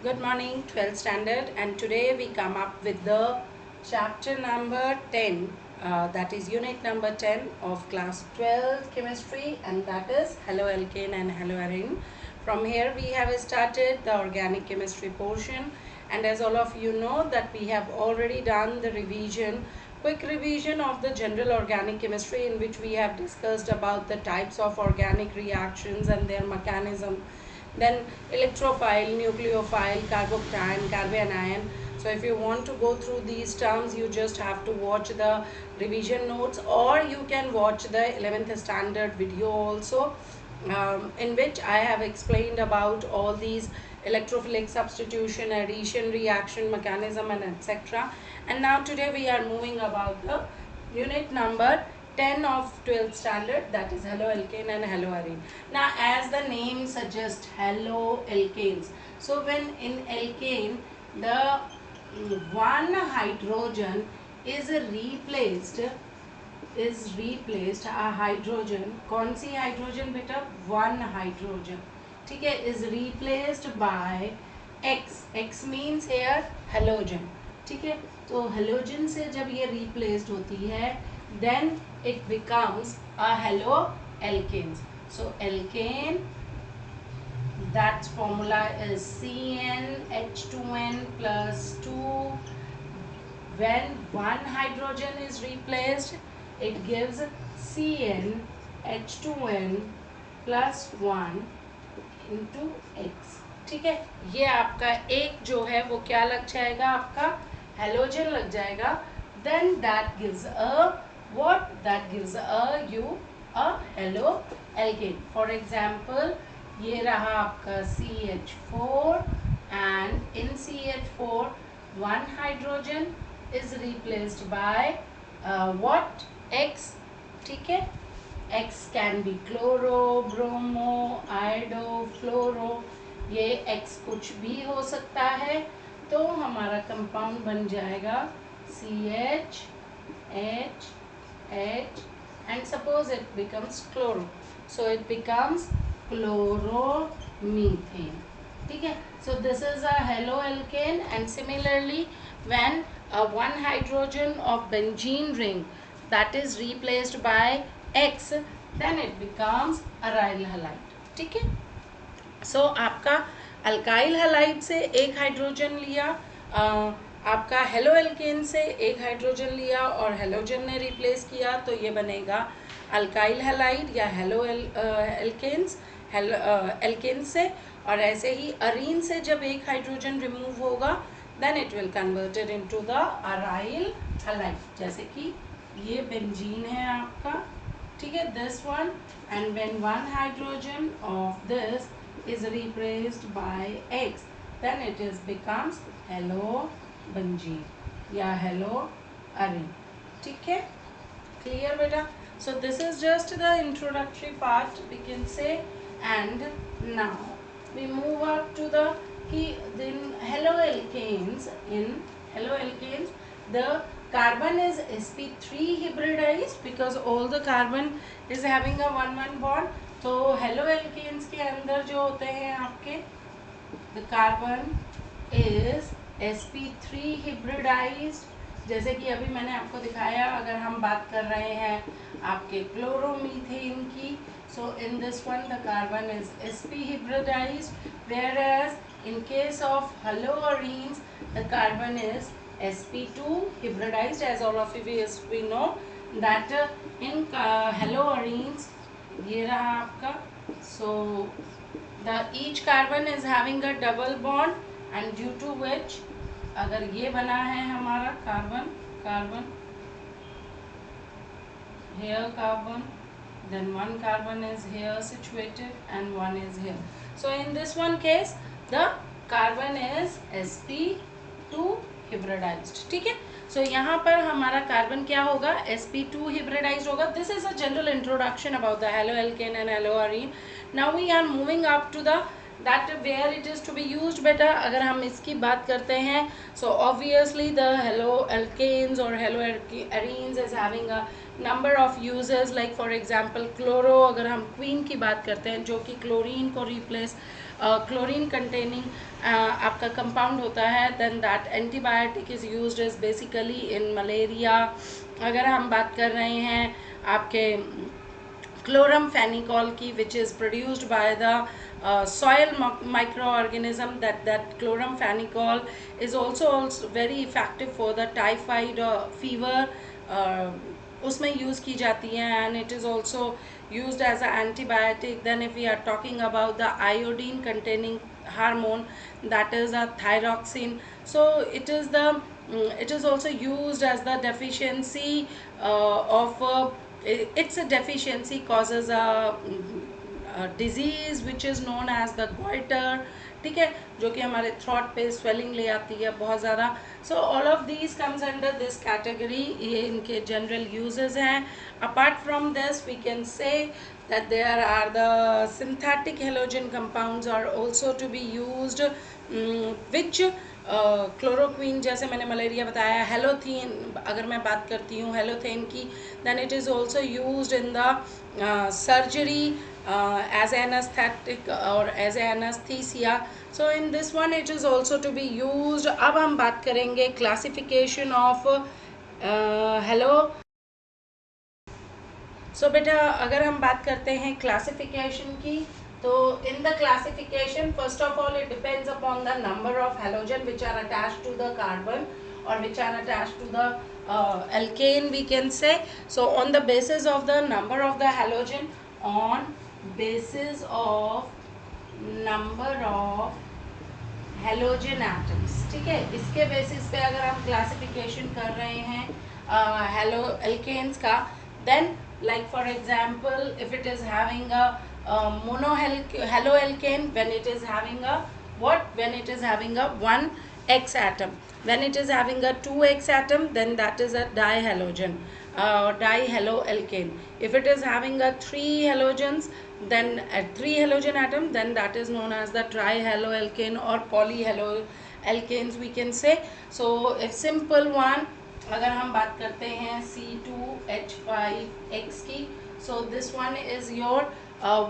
Good morning, 12th standard, and today we come up with the chapter number 10, that is unit number 10 of class 12 chemistry, and that is haloalkane and haloarine. From here we have started the organic chemistry portion, and as all of you know that we have already done the quick revision of the general organic chemistry, in which we have discussed about the types of organic reactions and their mechanism, then electrophile, nucleophile, carbocation, carbanion. So if you want to go through these terms, you just have to watch the revision notes, or you can watch the 11th standard video also, in which I have explained about all these electrophilic substitution, addition, reaction mechanism, and etc. And now today we are moving about the unit number 10 of 12th standard, that is haloalkane and haloarine. Now as the name suggests, haloalkanes. So when in alkane the one hydrogen is replaced a hydrogen, कौन C hydrogen बेटा, one hydrogen, ठीक है, is replaced by x means here halogen, ठीक है. तो halogen से जब ये replaced होती है, then it becomes a haloalkanes. So alkane, that formula is CnH2n plus 2. When one hydrogen is replaced, it gives CnH2n plus 1 into x. ठीक है, ये आपका एक जो है वो क्या लग जाएगा, आपका हेलोजन लग जाएगा. Then that gives a what? That gives a haloalkane. For example, ये रहा आपका CH4, and in CH4 one hydrogen is replaced by what? X. ठीक है, X can be chloro, bromo, iodo, fluoro. ये X कुछ भी हो सकता है. तो हमारा कंपाउंड बन जाएगा CH, H, H, and suppose it becomes chloro, so it becomes chloromethane. ठीक है, so this is a haloalkane. And similarly, when one hydrogen of benzene ring that is replaced by X, then it becomes aryl halide. ठीक है, so आपका alkyl halide से एक hydrogen लिया, आपका haloalkane से एक हाइड्रोजन लिया और हेलोजन ने रिप्लेस किया, तो ये बनेगा अल्काइल हलाइड या हेलोएल्केन्स एल्केन से. और ऐसे ही अरीन से जब एक हाइड्रोजन रिमूव होगा, then it will converted into the aryl halide. जैसे कि ये बेंजीन है आपका, ठीक है, this one, and when one hydrogen of this is replaced by X, then it is becomes halobenzene या haloarine. ठीक है, clear बेटा? So this is just the introductory part, we can say. And now we move up to the then haloalkanes. In haloalkanes, the carbon is sp3 hybridized because all the carbon is having a 1-1 bond. तो haloalkanes के अंदर जो होते हैं आपके, the carbon is sp3 हिब्रिडाइज्ड. जैसे कि अभी मैंने आपको दिखाया, अगर हम बात कर रहे हैं आपके क्लोरोमीथेन की, so in this one the carbon is sp hybridized, whereas in case of haloarenes the carbon is sp2 hybridized. As all of we know that in haloarenes, ये रहा आपका, so the each carbon is having a double bond, and due to which, अगर ये बना है हमारा carbon here carbon, then one carbon is here situated and one is here. So in this one case the carbon is sp2 hybridized. ठीक है, सो यहाँ पर हमारा कार्बन क्या होगा, sp2 hybridized होगा. This is a general introduction about the haloalkane and haloarine. Now we are moving up to the that where it is to be use बेटा. अगर हम इसकी बात करते हैं, सो ऑब्वियसली द haloalkanes और haloarenes is having a number of uses. Like for example chloro, अगर हम क्वीन की बात करते हैं जो कि क्लोरीन को रिप्लेस क्लोरीन कंटेनिंग आपका कंपाउंड होता है, then that antibiotic is used is basically in malaria. अगर हम बात कर रहे हैं आपके chloramphenicol की, which is produced by the soil microorganism, that chloramphenicol is also very effective for the typhoid fever, उसमें यूज़ की जाती है, and it is also used as an antibiotic. Then if we are talking about the iodine containing hormone, that is a thyroxine, so it is also used as the deficiency of it's a deficiency causes a disease which is known as the goiter, ठीक है, जो कि हमारे throat पे swelling ले आती है बहुत ज़्यादा. So all of these comes under this category, ये इनके जनरल यूजेस हैं. Apart from this we can say that there are the synthetic halogen compounds are also to be used, which chloroquine, जैसे मैंने मलेरिया बताया, halothane अगर मैं बात करती हूँ हेलोथेन की, then it is also used in the surgery as anaesthetic और as anaesthesia. So in this one it is also to be used. अब हम बात करेंगे क्लासिफिकेशन ऑफ हेलो. सो बेटा अगर हम बात करते हैं क्लासिफिकेशन की, तो in the classification first of all it depends upon the number of halogen which are attached to the carbon or which are attached to the alkane, we can say. So on the basis of the number of the halogen, on basis of number of halogen atoms, ठीक है, इसके basis पे अगर हम classification कर रहे हैं halo alkanes का, then like for example if it is having a mono halo alkane, when it is having a what, when it is having a 1x atom, when it is having a 2x atom, then that is a dihalogen, dihaloalkane. If it is having a 3 halogens, then a 3 halogen atom, then that is known as the trihaloalkane or polyhaloalkanes, we can say. So a simple one, अगर हम बात करते हैं C2H5X की, so this one is your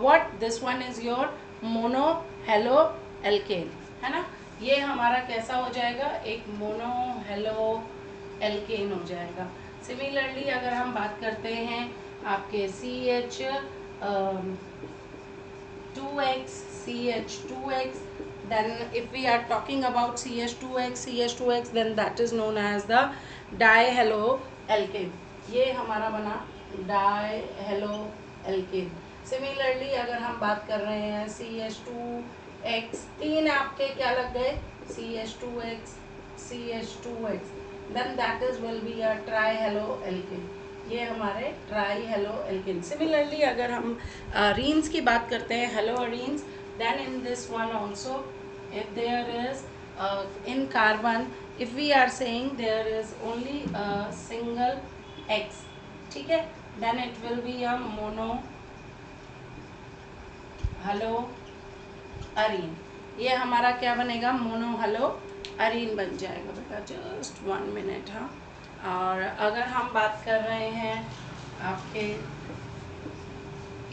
what, this one is your mono halo alkane, है ना. ये हमारा कैसा हो जाएगा, एक मोनो हेलो एल्केन हो जाएगा. सिमिलरली अगर हम बात करते हैं आपके CH2X, then if we are talking about CH2X, then that is known as the dihaloalkane. ये हमारा बना dihaloalkane. सिमिलरली अगर हम बात कर रहे हैं CH2X, तीन आपके क्या लग गए, CH2X, then that is will be a trihaloalkane. ये हमारे ट्राईहेलोएल्केन. सिमिलरली अगर हम रीन्स की बात करते हैं, haloarenes, then in this one also if there is in carbon, if we are saying there is only a single X, ठीक है, then it will be a mono halo arene. ये हमारा क्या बनेगा, मोनो हलो अरीन बन जाएगा बेटा. Just 1 minute. हाँ, और अगर हम बात कर रहे हैं आपके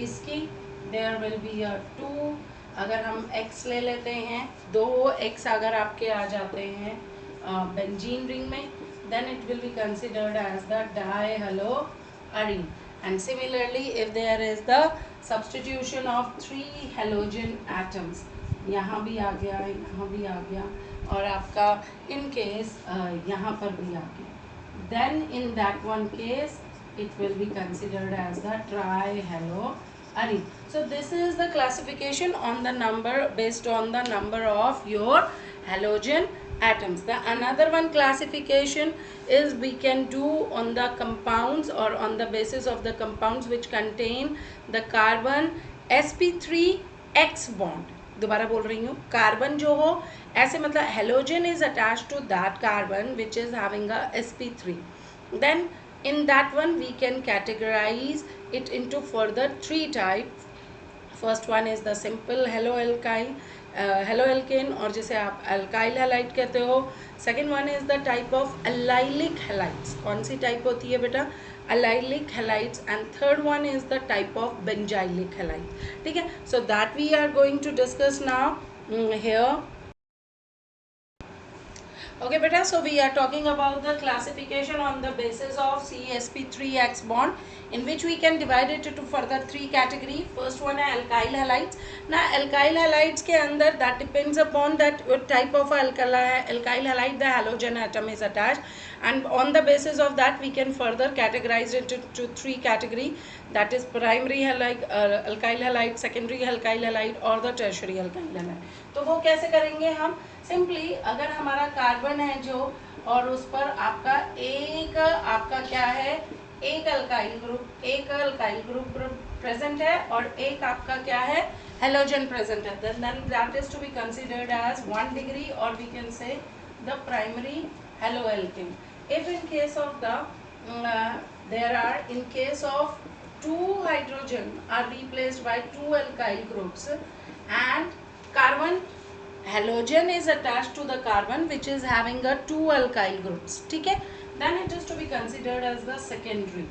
इसकी, देयर विल बी अ 2. अगर हम x ले लेते हैं, 2 x अगर आपके आ जाते हैं बेंजीन रिंग में, then it will be considered as the dihaloarene. And similarly if there is the substitution of 3 halogen atoms, यहाँ भी आ गया, यहाँ भी आ गया, और आपका इन केस यहाँ पर भी आ गया, then in that one case it will be considered as the trihaloarene. So this is the classification on the number, based on the number of your halogen atoms. The another one classification is we can do on the compounds or on the basis of the compounds which contain the carbon sp3x bond. दोबारा बोल रही हूँ, carbon जो हो ऐसे, मतलब halogen is attach to that carbon which is having a sp3, then in that one we can categorize it into further 3 types. First one is the simple haloalkane, और जिसे आप alkyl halide कहते हो. Second one is the type of allylic halides. कौन सी type होती है बेटा, allylic halides. And third one is the type of benzylic halide, ठीक है. So that we are going to discuss now. here. Okay, beta. So we are talking about the classification on the basis of CsP3x bond, in which we can divide it into further three category. First one है alkyl halides. Now alkyl halides के अंदर that depends upon that what type of alkyl halide the halogen atom is attached, and on the basis of that we can further categorize it into three category. That is primary alkyl halide, secondary alkyl halide और the tertiary alkyl halide. तो वो कैसे करेंगे हम? Simply अगर हमारा carbon है जो, और उस पर आपका क्या है, एक अल्काइल ग्रुप प्रेजेंट है और एक आपका क्या है, हेलोजन प्रेजेंट है, then that is to be considered as 1 degree, और we can say the primary haloalkane. If in case of the there are, in case of 2 hydrogen are replaced by 2 alkyl groups and carbon halogen is attached to the carbon which is having a 2 alkyl groups, ठीक है, then it is to be considered as the secondary.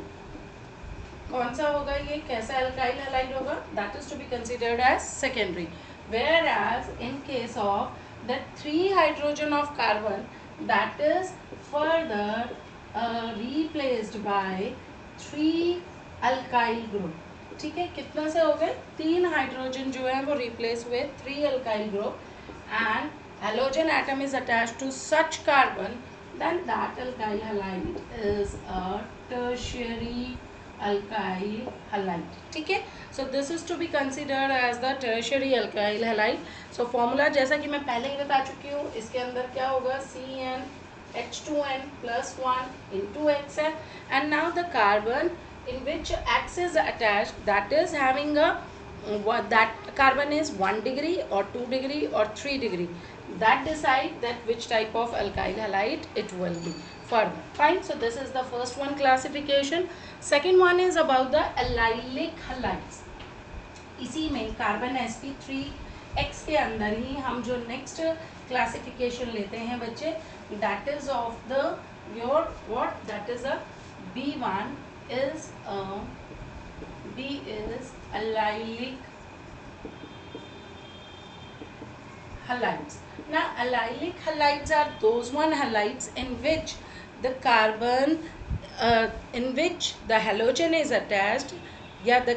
कौन सा होगा ये, कैसा alkyl halide होगा, that is to be considered as secondary. Whereas in case of the 3 hydrogen of carbon, that is further replaced by 3 alkyl group, ठीक है, कितना से हो गए, 3 हाइड्रोजन जो है वो रिप्लेस हुए 3 alkyl group, and halogen atom is attached to such carbon, then that alkyl halide is a tertiary alkyl halide, ठीक है. So this is to be considered as the tertiary alkyl halide. So formula जैसा कि मैं पहले ही बता चुकी हूँ, इसके अंदर क्या होगा, CnH2n plus 1 into Xn, and now the carbon in which X is attached, that is having a that carbon is 1 degree or 2 degree or 3 degree, that decide that which type of alkyl halide it will be further. Fine. So this is the first one classification. Second one is about the allylic halides. इसी में carbon sp3x के अंदर ही हम जो next classification लेते हैं बच्चे, that is of the your what, that is a B1 is B is allylic halides. Now allylic halides are those one halides in which the carbon in which the halogen is attached, yeah, the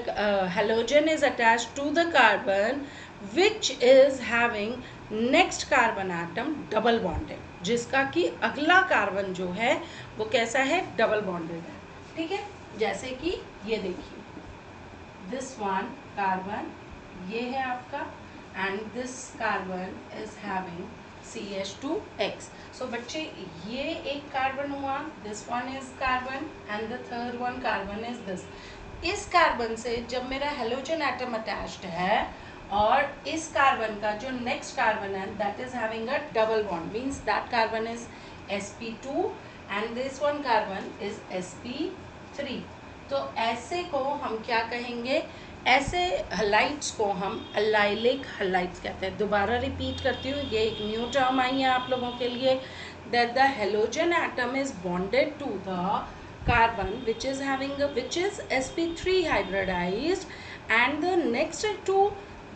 halogen is attached to the carbon which is having next carbon atom double bonded, जिसका कि अगला carbon जो है वो कैसा है, double bonded है, ठीक है. जैसे कि ये देखिए, दिस वन कार्बन ये है आपका, and this carbon is having CH2X. सो बच्चे ये एक कार्बन हुआ, this one is carbon and the third one carbon is this. इस कार्बन से जब मेरा हेलोजन एटम अटैच्ड है और इस कार्बन का जो नेक्स्ट कार्बन है that is having a double bond, means that carbon is sp2 and this one carbon is sp3. तो ऐसे को हम क्या कहेंगे, ऐसे हलाइड्स को हम अलाइलिक हलाइड्स कहते हैं. दोबारा रिपीट करती हूँ, ये एक न्यू टर्म आई है आप लोगों के लिए, that the halogen atom is bonded to the carbon which is sp3 hybridized, and the next to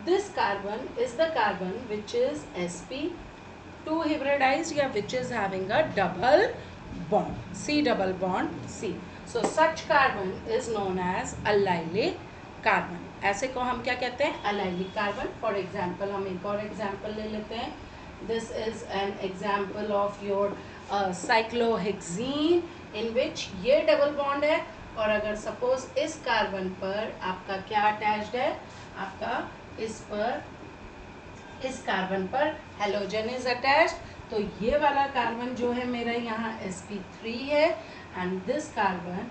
this carbon is the carbon which is sp2 hybridized, या which is having a double bond, C double bond C. So such carbon is known as allylic carbon. ऐसे को हम क्या कहते हैं, allylic carbon. For example, हम एक और example ले लेते हैं. This is an example of your cyclohexene in which ये डबल बॉन्ड है, और अगर सपोज इस कार्बन पर आपका क्या अटैच्ड है, आपका इस कार्बन पर हेलोजन इज अटैच्ड, तो ये वाला कार्बन जो है मेरा यहाँ sp3 है, and this carbon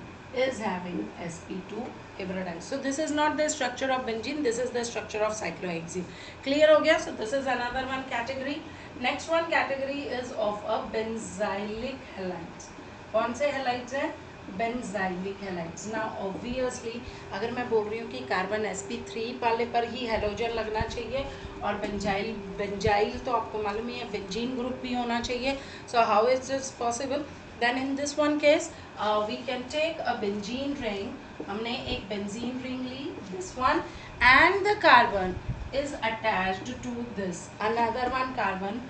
is having sp2 hybridized. So this is not the structure of benzene, this is the structure of cyclohexene. Clear हो गया? So this is another one category. Next one category is of a benzylic halides. कौन से halides हैं? benzylic halides. Now obviously अगर मैं बोल रही हूँ कि कार्बन sp3 वाले पर ही हेलोजन लगना चाहिए और बेंजाइल तो आपको मालूम ही है बेंजीन ग्रुप भी होना चाहिए. So how is this possible? Then in this one case we can take a benzene ring. हमने एक benzene ring Lee, this one, and the carbon is attached to this, another one carbon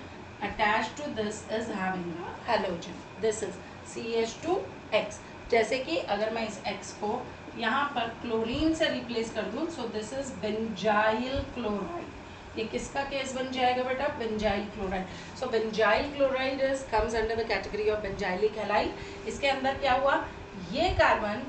attached to this is having a halogen. This is CH2X. जैसे कि अगर मैं इस X को यहाँ पर क्लोरीन से रिप्लेस कर दूँ, so this is benzyl chloride. ये किसका केस बन जाएगा बेटा? Benzyl chloride. So benzyl chloride is comes under the category of benzylic halide. इसके अंदर क्या हुआ? ये कार्बन,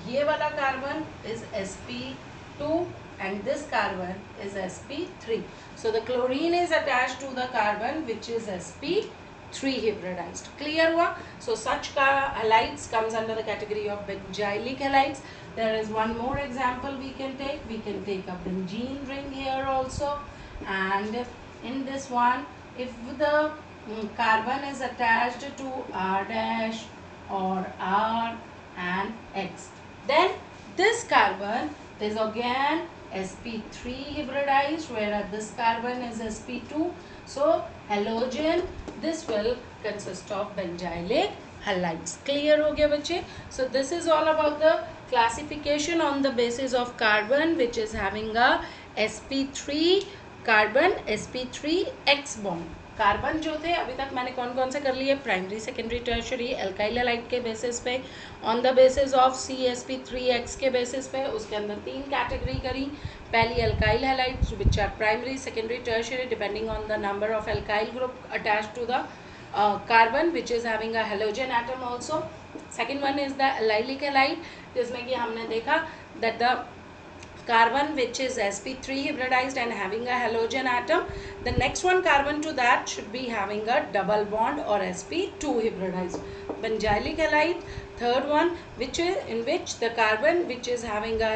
ये वाला carbon is sp2 and this carbon is sp3. So the chlorine is attached to the carbon which is sp3 hybridized. Clear हुआ? So such halides comes under the category of benzylic halides. There is one more example we can take. We can take a benzene ring here also, and in this one, if the carbon is attached to R dash or R and X, then this carbon is again sp3 hybridized, whereas this carbon is sp2. So halogen, this will consist of benzylic halides. Clear हो गया बच्चे? So this is all about the classification on the basis of carbon which is having a sp3 carbon, sp3x bond. Carbon जो थे अभी तक मैंने कौन कौन से कर लिए? Primary, secondary, tertiary, alkyl halide के बेसिस पे, on the basis of CsP3x के बेसिस पे. उसके अंदर 3 कैटेगरी करी. पहली alkyl halides which are primary, secondary, tertiary depending on the number of alkyl group attached to the carbon which is having a halogen atom also. Second one is the allylic halide, जिसमें कि हमने देखा that the carbon which is sp3 hybridized and having a halogen atom. The next one carbon to that should be having a double bond or sp2 hybridized. Benzylic halide, third one which is in which the carbon which is having a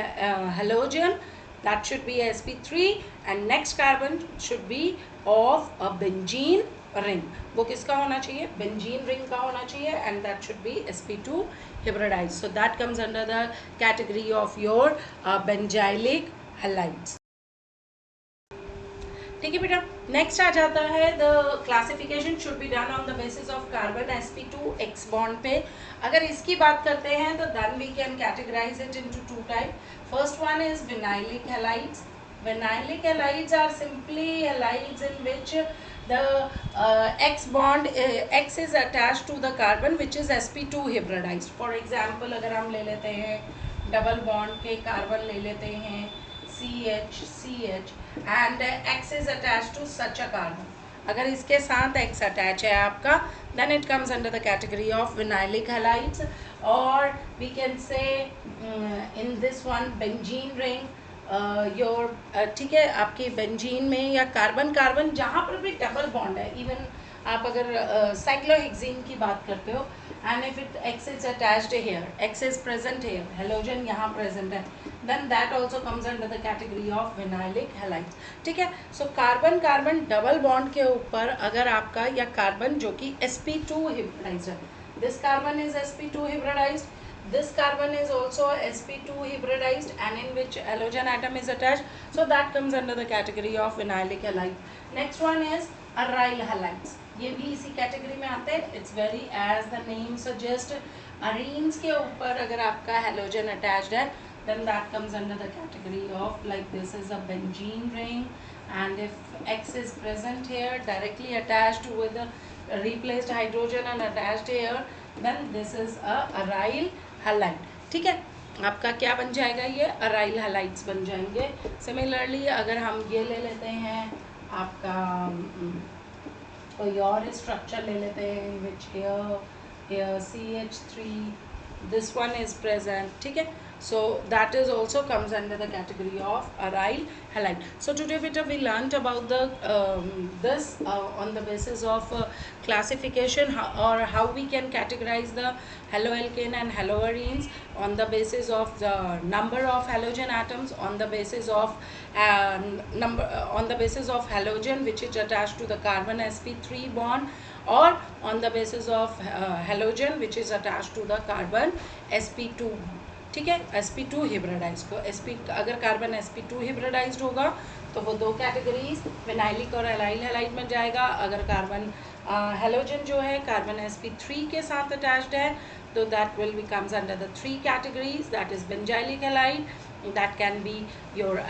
halogen, that should be sp3, and next carbon should be of a benzene ring. वो किसका होना चाहिए? Benzene ring का होना चाहिए, and that should be sp2 hybridized. So that comes under the category of your benzylic halides. ठीक है बेटा. नेक्स्ट आ जाता है the classification should be done on the basis of carbon sp2x bond पे. अगर इसकी बात करते हैं तो then we can categorize it into 2 type. First one is vinylic halides. Vinylic halides are simply halides in which the X bond X is attached to the carbon which is sp2 hybridized. For example, अगर हम ले लेते हैं double bond के carbon ले लेते हैं CH and X is attached to such a carbon. अगर इसके साथ X अटैच है आपका, then it comes under the category of vinylic halides. Or we can say in this one benzene ring. ठीक है, आपकी बेंजीन में या कार्बन कार्बन जहाँ पर भी डबल बॉन्ड है, इवन आप अगर साइक्लोहेक्सीन की बात करते हो, and if it X is attached here, X is present here, halogen यहाँ प्रेजेंट है, then that also comes under the category of vinylic halides. ठीक है. So carbon carbon double bond के ऊपर अगर आपका या कार्बन जो कि sp2 हिब्रिडाइज्ड है, this carbon is sp2 हिब्रिडाइज्ड. This carbon is also sp2 hybridized and in which halogen atom is attached. So that comes under the category of vinylic halide. Next one is aryl halides. ये भी इसी category में आते हैं. It's very as the name suggests. Arenes के ऊपर अगर आपका halogen attached है, then that comes under the category of like this is a benzene ring, and if X is present here directly attached with a replaced hydrogen and attached here, then this is a aryl halide. ठीक है. आपका क्या बन जाएगा? ये aryl halides बन जाएंगे. Similarly अगर हम ये ले लेते हैं आपका कोई और स्ट्रक्चर ले लेते हैं इन विच here CH3, this one is present. ठीक है. So that is also comes under the category of aryl halide. So today we learnt about the this on the basis of classification or how we can categorize the haloalkane and haloarenes on the basis of the number of halogen atoms, on the basis of on the basis of halogen which is attached to the carbon sp3 bond, or on the basis of halogen which is attached to the carbon sp2. ठीक है. sp2 हिब्रिडाइज्ड को अगर carbon sp2 हिब्रिडाइज्ड होगा तो वो 2 categories vinylic और allyl halide में जाएगा. अगर कार्बन हेलोजन जो है कार्बन sp3 के साथ अटैच्ड है तो that will becomes under the 3 categories, that is benzylic halide, that can be your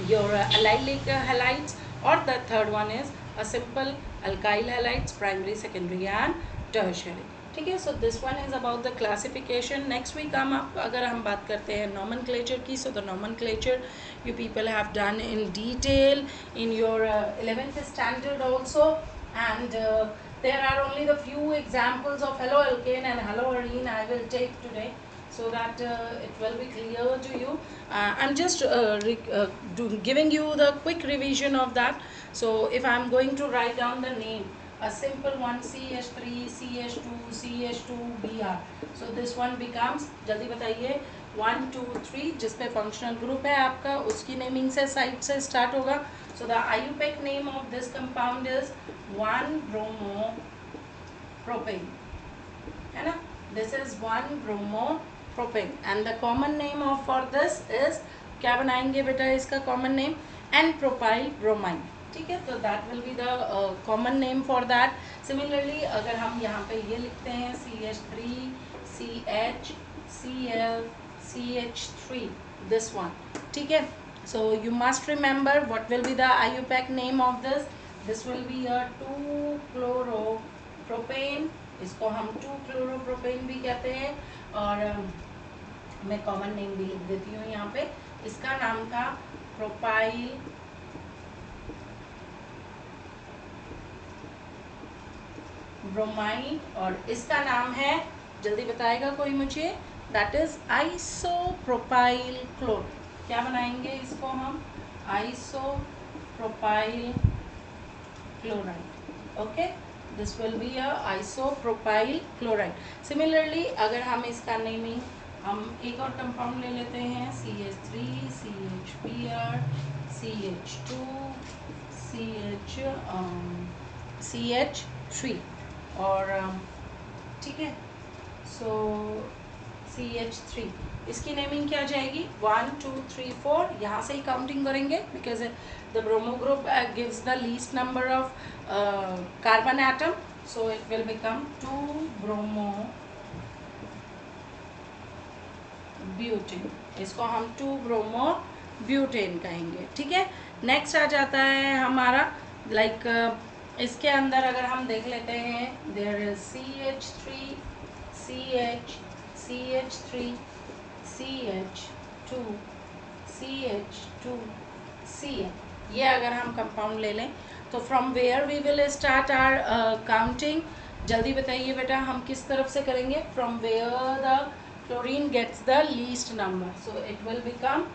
your allylic halides, or the third one is a simple alkyl halides, primary, secondary and tertiary. ठीक है. So this one is about the classification. Next we come up, अगर हम बात करते हैं nomenclature की, so the nomenclature you people have done in detail in your 11th standard also, and there are only the few examples of haloalkane and haloarine I will take today, so that it will be clear to you. I'm just giving you the quick revision of that. So if I'm going to write down the name, a simple one, CH3, CH2, CH2Br, so this one becomes, जल्दी बताइए, 1 2 3, जिस पे functional group है आपका उसकी naming से side से start होगा. So the IUPAC name of this compound is 1-bromopropane, है ना. This is 1-bromopropane, and the common name of for this is, क्या बनाएंगे बेटा इसका कॉमन नेम, N-propyl bromine. ठीक है. तो that will be the common name for that. Similarly अगर हम यहाँ पे ये लिखते हैं CH3, CH, Cl, CH3, this one. ठीक है. So you must remember what will be the IUPAC name of this. This will be a 2-chloropropane. इसको हम 2-chloropropane भी कहते हैं, और मैं कॉमन नेम भी लिख देती हूँ यहाँ पे. इसका नाम था प्रोपाइल ब्रोमाइड, और इसका नाम है, जल्दी बताएगा कोई मुझे, दैट इज आइसोप्रोपाइल क्लोर. क्या बनाएंगे इसको हम, isopropyl chloride. Okay, this will be a isopropyl chloride. Similarly अगर हम इसका नेमिंग, हम एक और कंपाउंड ले लेते हैं, CH3, CHBr, CH2, CH3, और ठीक है. सो CH3, इसकी नेमिंग क्या जाएगी, 1 2 3 4, यहाँ से ही काउंटिंग करेंगे, because the bromo group gives the least number of carbon atom. So it will become 2-bromobutane. इसको हम 2-bromobutane कहेंगे. ठीक है. नेक्स्ट आ जाता है हमारा, लाइक इसके अंदर अगर हम देख लेते हैं, there is CH3, CH, CH3, CH2, CH2, Cl. ये अगर हम कंपाउंड ले लें, तो from where we will start our counting. जल्दी बताइए बेटा, हम किस तरफ से करेंगे, from where the chlorine gets the least number. So it will become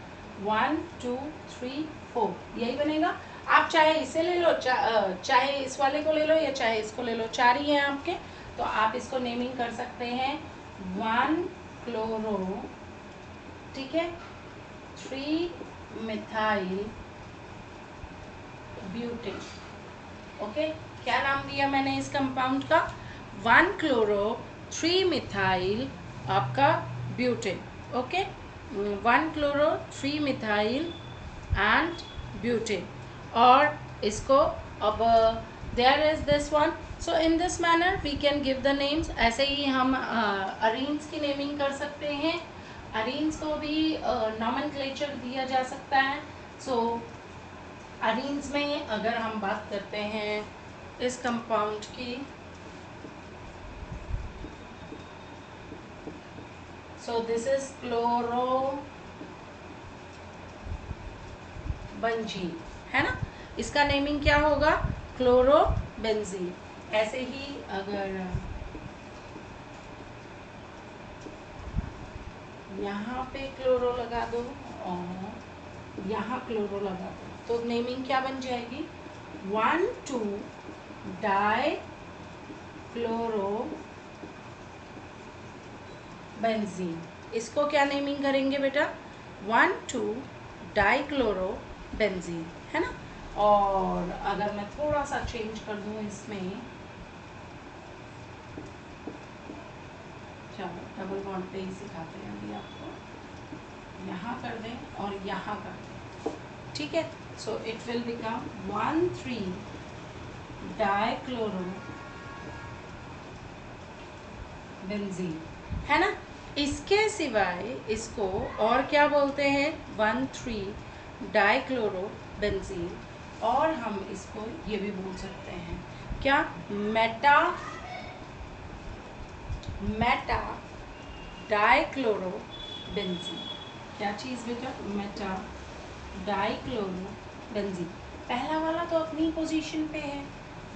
1 2 3 4, यही बनेगा. आप चाहे इसे ले लो, चाहे इस वाले को ले लो, या चाहे इसको ले लो, 4 ही हैं आपके, तो आप इसको नेमिंग कर सकते हैं 1-chloro, ठीक है, 3-methyl ब्यूटेन. ओके, क्या नाम दिया मैंने इस कंपाउंड का, 1-chloro 3-methyl आपका butane. Okay, 1-chloro 3-methyl and butane. और इसको अब there is this one. So in this manner we can give the names. ऐसे ही हम अरीन्स की नेमिंग कर सकते हैं. अरीन्स को भी नॉमेनक्लेचर दिया जा सकता है. सो अरीन्स में अगर हम बात करते हैं इस कंपाउंड की, सो दिस इज क्लोरोबेंजीन, है ना. इसका नेमिंग क्या होगा, क्लोरोबेंजीन. ऐसे ही अगर यहाँ पे क्लोरो लगा दो और यहाँ क्लोरो लगा दो, तो नेमिंग क्या बन जाएगी, 1,2-डाइक्लोरोबेंजीन. इसको क्या नेमिंग करेंगे बेटा, 1,2-डाइक्लोरोबेंजीन, है ना. और अगर मैं थोड़ा सा चेंज कर दूं इसमें, चलो डबल बॉन्ड पे ही सिखाते हैं अभी आपको, यहाँ कर दें और यहाँ कर दें. ठीक है. सो इट विल बिकम 1,3-डाइक्लोरोबेंजीन, है ना. इसके सिवाय इसको और क्या बोलते हैं, 1,3 डाइक्लोरोबेंजीन, और हम इसको ये भी बोल सकते हैं क्या, मेटा डाइक्लोरोबेंजीन। क्या चीज़ बेटा, मेटा डाइक्लोरोबेंजीन। पहला वाला तो अपनी पोजीशन पे है,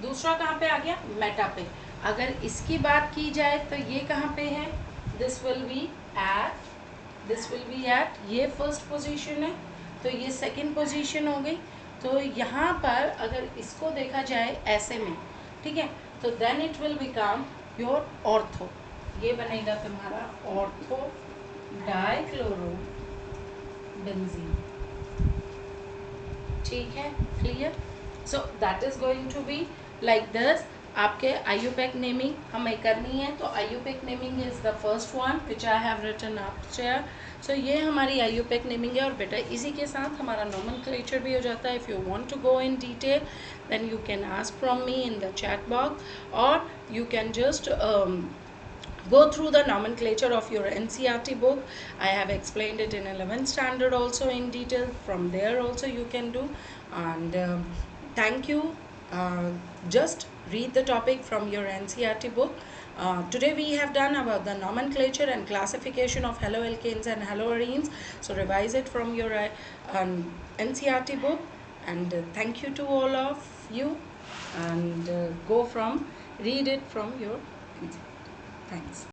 दूसरा कहाँ पे आ गया, मेटा पे। अगर इसकी बात की जाए तो ये कहाँ पे है, दिस विल बी एट ये फर्स्ट पोजीशन है, तो ये सेकंड पोजीशन हो गई। तो यहाँ पर अगर इसको देखा जाए ऐसे में, ठीक है, तो then it will become your ortho, ये बनेगा तुम्हारा ऑर्थो डाइक्लोरोबेंजीन। ठीक है, clear. So that is going to be like this. आपके IUPAC नेमिंग हमें करनी है, तो IUPAC naming is the first one which I have written up there. So ये हमारी IUPAC नेमिंग है, और बेटा इसी के साथ हमारा नॉमेनक्लेचर भी हो जाता है। If you want to go in detail then you can ask from me in the chat box, और you can just go through the nomenclature of your NCERT book. I have explained it in 11th standard also in detail. From there also you can do. And thank you. Just read the topic from your NCERT book. Today we have done about the nomenclature and classification of haloalkanes and haloarenes. So revise it from your NCERT book. And thank you to all of you. And read it from your NCERT. Thanks.